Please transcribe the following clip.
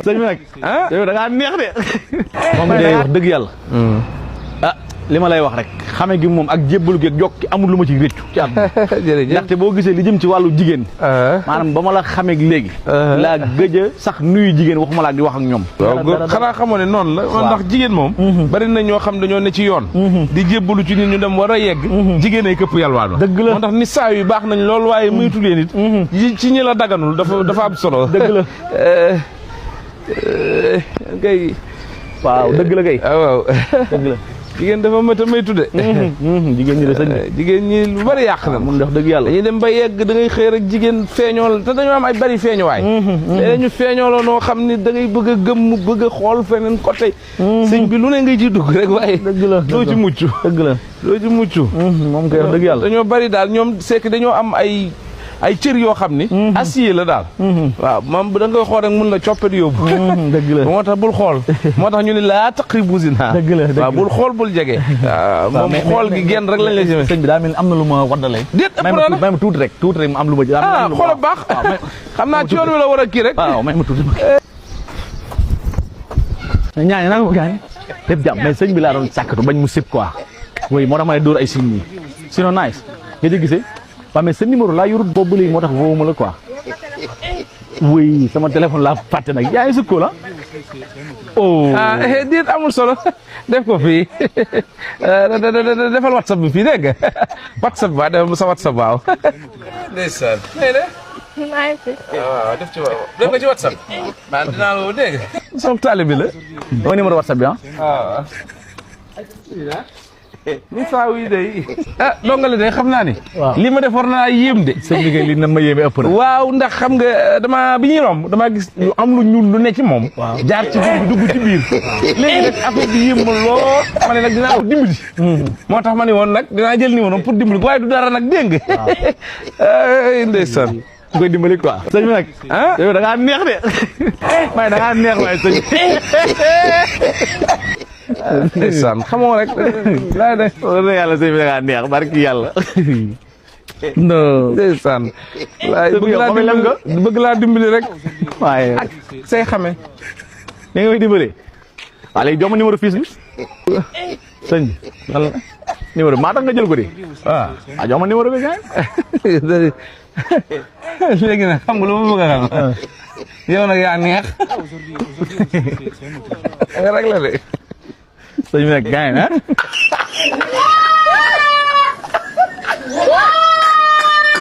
sëñ bi nag ah yow da ngaa neex de moom day wax dëgg yàlla ah li ma lay wax rek xame gi moom ak jébbalu gi ak jokki amul lu ma ci réccu ci àdduna jërëjëf ndaxte boo gisee li jëm ci wàllu jigéen maanaam ba ma la xamee léegi laa gëj a sax nuyu jigéen waxuma laa di wax ak ñoom waaw góor xanaa xamoo ne noonu la ndax jigéen moom bari na ñoo xam dañoo ne ci yoon di jébbalu ci nit ñu dem war a yegg jigéen ay këpp yalwaan dëgg la moo tax ni saa yu baax nañ loolu waaye muytu leen it ci ñi la daganul dafa am solo dëgg la kay waaw dëgg la kay waaw dëgg la jigéen dafa mët a maytu de jigéen ñi de sëñ bi jigéen ñi lu bari yàq na mun ndax dëgg yàlla dañuy dem ba yegg da ngay xëy rek jigéen feeñool te dañoo am ay bari feeñuwaay léegi ñu feeñooloo noo xam ni da ngay bëgg a gëmm bëgg a xool feneen côté sëñ bi lu ne ngay ciy dugg rek waaye dëgg la doo ci mucc dëgg la doo ci mucc moom koy wax dëgg yàlla dañoo bari daal ñoom c'est que dañoo am ay cër yoo xam ni acier la daal waaw moom da ngay xool rek mun la coppet yóbbu dëgg la moo tax bul xool moo tax ñu ne laa taqribu zina dëgg la waaw bul xool bul jege waaw moom xool gi genn rek lañ lay jëmee sëñ bi daa mel ni am na lu ma waddalee déet ëpp na may ma tuuti rek mu am lu ma jël xoolal baax xam naa ci yoon wi la war a kii rek waaw may ma tuuti ñaañe nanga ma gaañ lépp jàmm mais sëñ bi laa doon sàkkatu bañ mu sib quoi oui moo tax ma lay dóor ay signes yi sinon nice nga jë gisee waaw mais sa numéro laa yorut boobu léegi moo tax woowuma la quoi oui sama téléphone laa fàtte nag yaa ngi sukk la oh déet amul solo def ko fii defal whatsapp bi fii dégg nga whatsapp ba defal sa whatsapp waaw ndeysaan maa ngi fi. waaw def ci waaw def nga ci whatsapp maa dinaa la woo dégg nga sama taalibe bi la sama numéro whatsapp bi waaw ni saa yi day dongale day xam naa ni li ma def war naa yéem de sëñ bi li na ma yéeme ëpp na waaw ndax xam nga dama bi ñuy romb damaa gis lu am lu ñuul lu ne ci moom jaar ci biir bi dugg ci biir léegi nag affaire bi yéem ma lool ma ne nag dinaa ko dimbali moo tax ma ne woon nag dinaa jël numéro pour dimbali ko waaye du dara nag dégg nga ndeysaan koy dimbali quoi sëñ bi nag yow da ngaa neex de waaye da ngaa neex waaye sëñ ndeysaan xamoo rek laa de war na yàlla sëñ bi da ngaa neex barki yàlla non ndeysaan waaye bëgg laa dimbali rek waaye ak say xame ni nga may dimbali waaw léegi jox ma numéro fiche bi sëñ bi wala numéro bi maa tax nga jël ko de waaw jox ma numéro bi gaay léegi nag xam nga lu ma bëgg a xam yow nag yaa neex rek la de sëñ bi nag gaay na